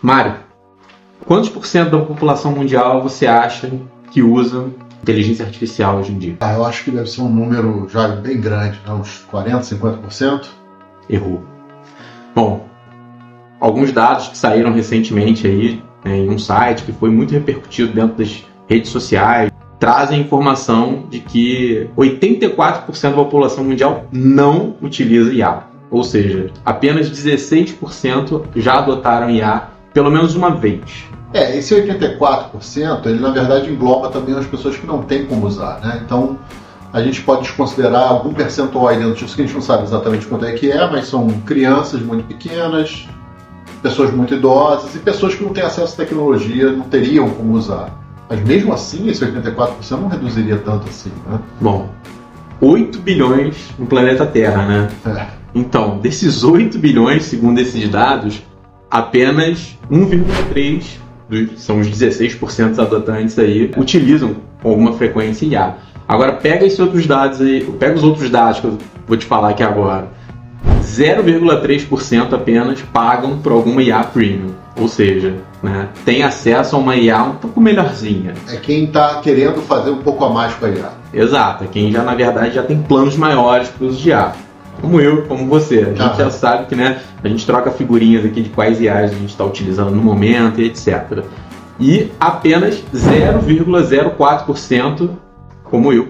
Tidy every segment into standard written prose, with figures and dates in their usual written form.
Mário, quantos por cento da população mundial você acha que usa inteligência artificial hoje em dia? Eu acho que deve ser um número já bem grande, né? Uns 40%, 50%. Errou. Bom, alguns dados que saíram recentemente aí, em um site que foi muito repercutido dentro das redes sociais, trazem informação de que 84% da população mundial não utiliza IA. Ou seja, apenas 16% já adotaram IA pelo menos uma vez. Esse 84%, ele na verdade engloba também as pessoas que não têm como usar, né? Então, a gente pode desconsiderar algum percentual aí dentro disso, que a gente não sabe exatamente quanto é que é, mas são crianças muito pequenas, pessoas muito idosas e pessoas que não têm acesso à tecnologia, não teriam como usar. Mas mesmo assim, esse 84% não reduziria tanto assim, né? Bom, 8 bilhões no planeta Terra, né? Então, desses 8 bilhões, segundo esses dados, apenas 1,3, são os 16% dos adotantes aí, utilizam com alguma frequência IA. Agora, pega esses outros dados aí, pega os outros dados que eu vou te falar aqui agora. 0,3% apenas pagam por alguma IA Premium, ou seja, né, tem acesso a uma IA um pouco melhorzinha. É quem está querendo fazer um pouco a mais com a IA. Exato, é quem já, na verdade, já tem planos maiores para o uso de IA. Como eu, como você. A gente já sabe que, né, a gente troca figurinhas aqui de quais IAs a gente está utilizando no momento e etc. E apenas 0,04%, como eu,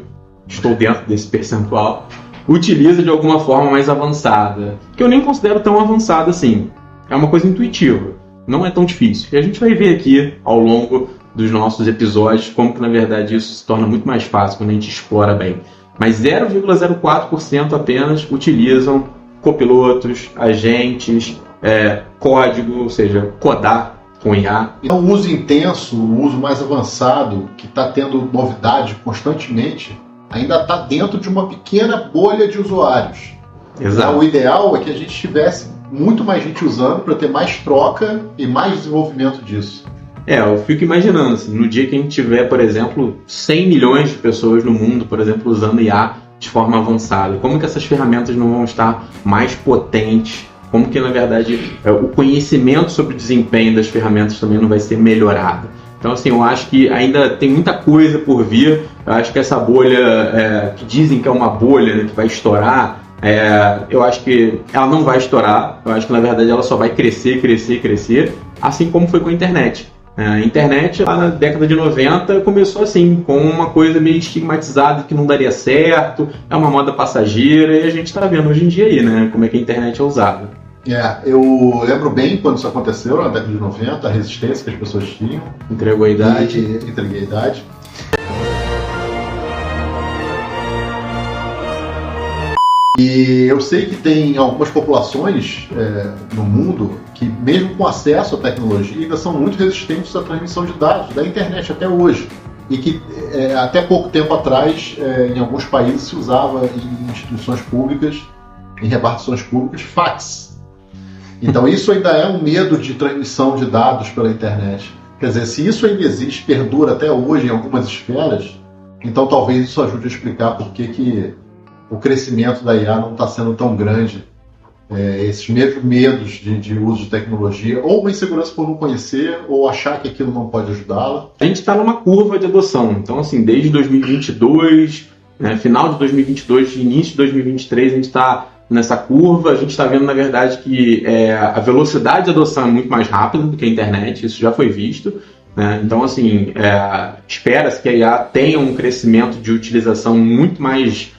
estou dentro desse percentual, utiliza de alguma forma mais avançada, que eu nem considero tão avançada assim. É uma coisa intuitiva, não é tão difícil. E a gente vai ver aqui, ao longo dos nossos episódios, como que na verdade isso se torna muito mais fácil quando a gente explora bem. Mas 0,04% apenas utilizam copilotos, agentes, código, ou seja, codar com IA. Então, o uso intenso, o uso mais avançado, que está tendo novidade constantemente, ainda está dentro de uma pequena bolha de usuários. Exato. O ideal é que a gente tivesse muito mais gente usando para ter mais troca e mais desenvolvimento disso. Eu fico imaginando, assim, no dia que a gente tiver, por exemplo, 100 milhões de pessoas no mundo, por exemplo, usando IA de forma avançada, como que essas ferramentas não vão estar mais potentes? Como que, na verdade, o conhecimento sobre o desempenho das ferramentas também não vai ser melhorado? Então, assim, eu acho que ainda tem muita coisa por vir. Eu acho que essa bolha, que dizem que é uma bolha, né, que vai estourar, eu acho que ela não vai estourar. Eu acho que, na verdade, ela só vai crescer, crescer, crescer, assim como foi com a internet. A internet, lá na década de 90, começou assim, com uma coisa meio estigmatizada que não daria certo, é uma moda passageira, e a gente está vendo hoje em dia aí, né, como é que a internet é usada. Eu lembro bem quando isso aconteceu, na década de 90, a resistência que as pessoas tinham. Entregou a idade. Entreguei a idade. E eu sei que tem algumas populações no mundo que, mesmo com acesso à tecnologia, ainda são muito resistentes à transmissão de dados da internet até hoje. E que até pouco tempo atrás, em alguns países, se usava em instituições públicas, em repartições públicas, fax. Então isso ainda é um medo de transmissão de dados pela internet. Quer dizer, se isso ainda existe, perdura até hoje em algumas esferas, então talvez isso ajude a explicar por que o crescimento da IA não está sendo tão grande. Esses mesmos medos de uso de tecnologia, ou uma insegurança por não conhecer, ou achar que aquilo não pode ajudá-la. A gente está numa curva de adoção. Então, assim, desde 2022, né, final de 2022, início de 2023, a gente está nessa curva. A gente está vendo, na verdade, que a velocidade de adoção é muito mais rápida do que a internet. Isso já foi visto. Né? Então, assim, espera-se que a IA tenha um crescimento de utilização muito mais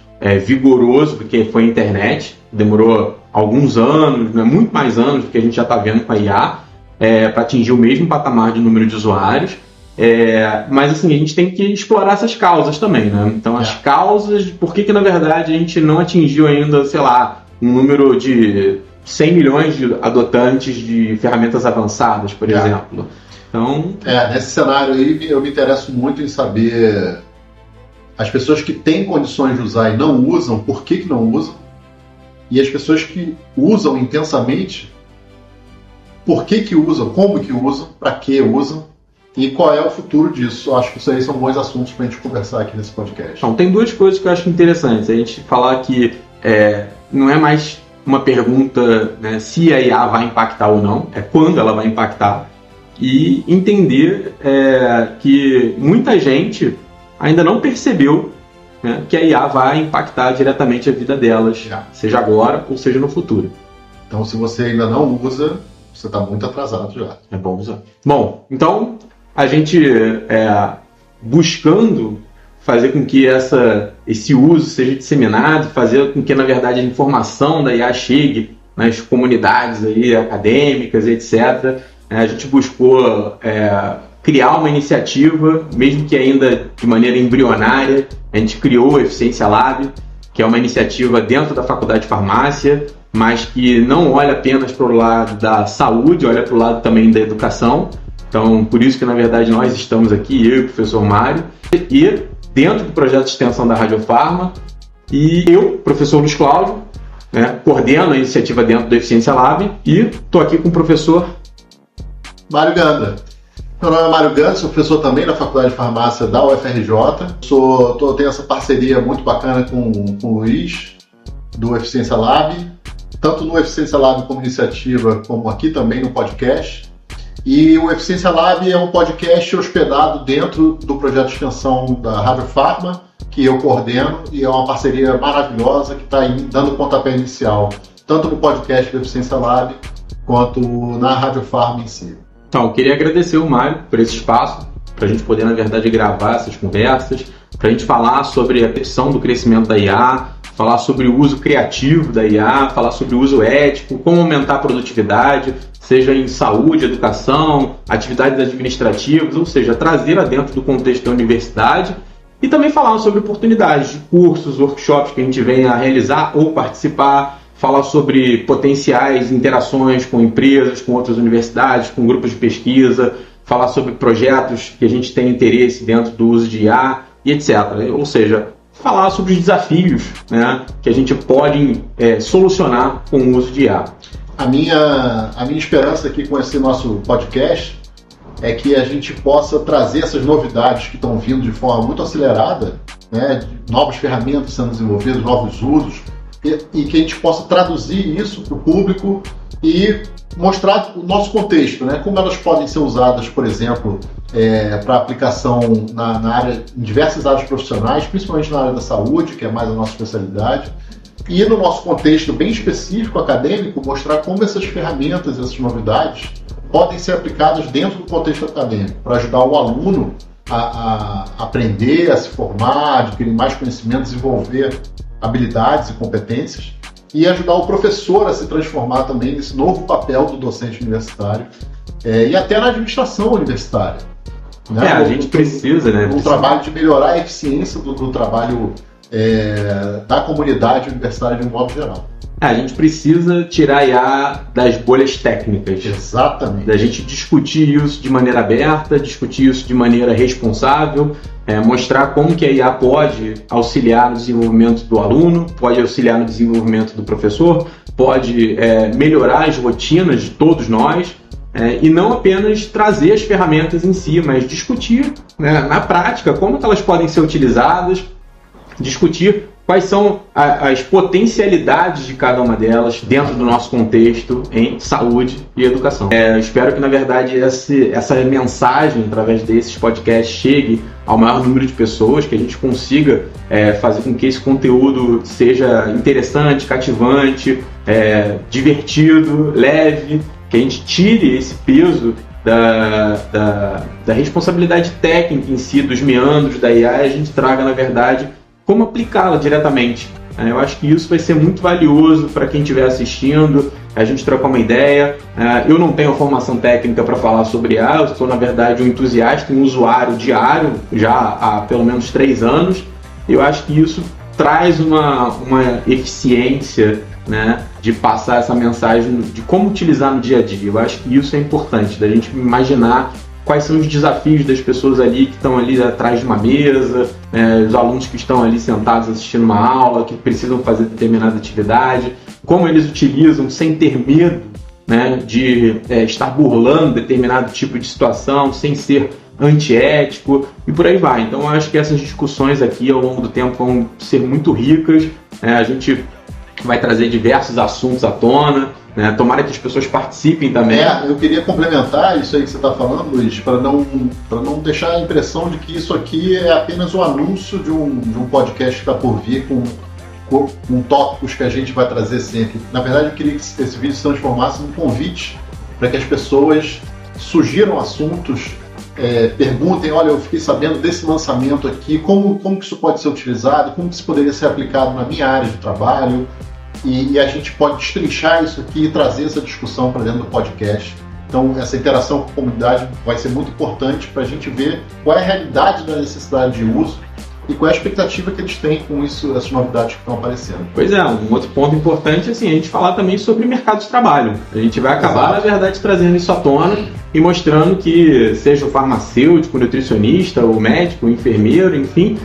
vigoroso do que foi a internet. Demorou alguns anos, né, muito mais anos do que a gente já está vendo com a IA, para atingir o mesmo patamar de número de usuários. Mas assim, a gente tem que explorar essas causas também, né? Então as causas, por que na verdade a gente não atingiu ainda, sei lá, um número de 100 milhões de adotantes de ferramentas avançadas, por exemplo. Então, nesse cenário aí eu me interesso muito em saber as pessoas que têm condições de usar e não usam, por que não usam, e as pessoas que usam intensamente, por que usam, como que usam, para que usam, e qual é o futuro disso. Eu acho que isso aí são bons assuntos para a gente conversar aqui nesse podcast. Então, tem duas coisas que eu acho interessantes. A gente falar que não é mais uma pergunta, né, se a IA vai impactar ou não, é quando ela vai impactar. e entender que muita gente ainda não percebeu, né, que a IA vai impactar diretamente a vida delas, seja agora ou seja no futuro. Então, se você ainda não usa, você está muito atrasado já. É bom usar. Bom, então a gente buscando fazer com que esse uso seja disseminado, fazer com que, na verdade, a informação da IA chegue nas comunidades aí, acadêmicas, etc. A gente buscou criar uma iniciativa, mesmo que ainda de maneira embrionária. A gente criou o Eficiência Lab, que é uma iniciativa dentro da Faculdade de Farmácia, mas que não olha apenas para o lado da saúde, olha para o lado também da educação. Então, por isso que, na verdade, nós estamos aqui, eu e o professor Mário, e dentro do projeto de extensão da Radiofarma, e eu, professor Luiz Cláudio, coordeno a iniciativa dentro do Eficiência Lab, e estou aqui com o professor Mário Ganda. Meu nome é Mário Ganda, sou professor também da Faculdade de Farmácia da UFRJ. Tenho essa parceria muito bacana com o Luiz, do Eficiência Lab, tanto no Eficiência Lab como iniciativa, como aqui também no podcast. E o Eficiência Lab é um podcast hospedado dentro do projeto de extensão da Radiofarma, que eu coordeno, e é uma parceria maravilhosa que está dando pontapé inicial, tanto no podcast do Eficiência Lab, quanto na Radiofarma em si. Então, eu queria agradecer o Mário por esse espaço, para a gente poder, na verdade, gravar essas conversas, para a gente falar sobre a percepção do crescimento da IA, falar sobre o uso criativo da IA, falar sobre o uso ético, como aumentar a produtividade, seja em saúde, educação, atividades administrativas, ou seja, trazer dentro do contexto da universidade, e também falar sobre oportunidades de cursos, workshops que a gente venha a realizar ou participar, falar sobre potenciais interações com empresas, com outras universidades, com grupos de pesquisa, falar sobre projetos que a gente tem interesse dentro do uso de IA e etc. Ou seja, falar sobre os desafios, né, que a gente pode solucionar com o uso de IA. A minha esperança aqui com esse nosso podcast é que a gente possa trazer essas novidades que estão vindo de forma muito acelerada, né, novas ferramentas sendo desenvolvidas, novos usos, e que a gente possa traduzir isso para o público e mostrar o nosso contexto, né, como elas podem ser usadas, por exemplo, para aplicação em diversas áreas profissionais, principalmente na área da saúde, que é mais a nossa especialidade, e no nosso contexto bem específico acadêmico, mostrar como essas ferramentas, essas novidades, podem ser aplicadas dentro do contexto acadêmico, para ajudar o aluno a aprender, a se formar, adquirir mais conhecimento, desenvolver habilidades e competências, e ajudar o professor a se transformar também nesse novo papel do docente universitário, e até na administração universitária. Né? A gente precisa, né? Um trabalho de melhorar a eficiência do trabalho da comunidade universitária de um modo geral. A gente precisa tirar a IA das bolhas técnicas. Exatamente. Da gente discutir isso de maneira aberta, discutir isso de maneira responsável, mostrar como que a IA pode auxiliar no desenvolvimento do aluno, pode auxiliar no desenvolvimento do professor, pode melhorar as rotinas de todos nós, e não apenas trazer as ferramentas em si, mas discutir, né, na prática como que elas podem ser utilizadas, discutir quais são as potencialidades de cada uma delas dentro do nosso contexto em saúde e educação. Espero que, na verdade, essa mensagem, através desses podcasts, chegue ao maior número de pessoas, que a gente consiga fazer com que esse conteúdo seja interessante, cativante, divertido, leve, que a gente tire esse peso da responsabilidade técnica em si, dos meandros da IA, e a gente traga, na verdade, como aplicá-la diretamente. Eu acho que isso vai ser muito valioso para quem estiver assistindo, a gente trocar uma ideia. Eu não tenho formação técnica para falar sobre IA, eu sou, na verdade, um entusiasta, um usuário diário, já há pelo menos 3 anos. Eu acho que isso traz uma eficiência, né, de passar essa mensagem de como utilizar no dia a dia. Eu acho que isso é importante, da gente imaginar quais são os desafios das pessoas ali que estão ali atrás de uma mesa, os alunos que estão ali sentados assistindo uma aula, que precisam fazer determinada atividade, como eles utilizam sem ter medo, né, de estar burlando determinado tipo de situação, sem ser antiético, e por aí vai. Então eu acho que essas discussões aqui ao longo do tempo vão ser muito ricas. A gente vai trazer diversos assuntos à tona, né? Tomara que as pessoas participem também. Eu queria complementar isso aí que você está falando, Luiz, para não deixar a impressão de que isso aqui é apenas o anúncio de um podcast que está por vir com tópicos que a gente vai trazer sempre. Na verdade, eu queria que esse vídeo se transformasse num convite para que as pessoas sugiram assuntos, perguntem, olha, eu fiquei sabendo desse lançamento aqui, como que isso pode ser utilizado, como que isso poderia ser aplicado na minha área de trabalho, e a gente pode destrinchar isso aqui e trazer essa discussão para dentro do podcast. Então, essa interação com a comunidade vai ser muito importante para a gente ver qual é a realidade da necessidade de uso e qual é a expectativa que eles têm com isso, essas novidades que estão aparecendo. Pois é, um outro ponto importante é assim, a gente falar também sobre mercado de trabalho. A gente vai acabar, na verdade, trazendo isso à tona e mostrando que, seja o farmacêutico, o nutricionista, o médico, o enfermeiro, enfim,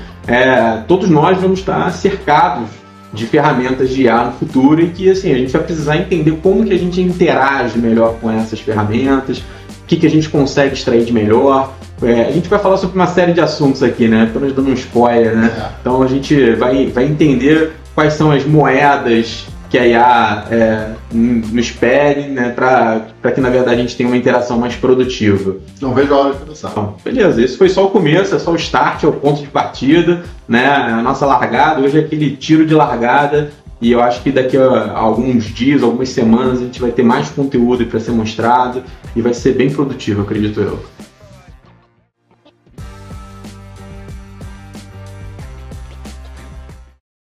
todos nós vamos estar cercados de ferramentas de IA no futuro e que assim, a gente vai precisar entender como que a gente interage melhor com essas ferramentas, o que a gente consegue extrair de melhor. A gente vai falar sobre uma série de assuntos aqui, né? Estamos dando um spoiler, né? Então a gente vai entender quais são as moedas que a IA nos pede, né? Para que na verdade a gente tenha uma interação mais produtiva. Não vejo a hora de começar. Então, beleza, esse foi só o começo, é só o start, é o ponto de partida, né? A nossa largada, hoje é aquele tiro de largada. E eu acho que daqui a alguns dias, algumas semanas, a gente vai ter mais conteúdo para ser mostrado e vai ser bem produtivo, acredito eu.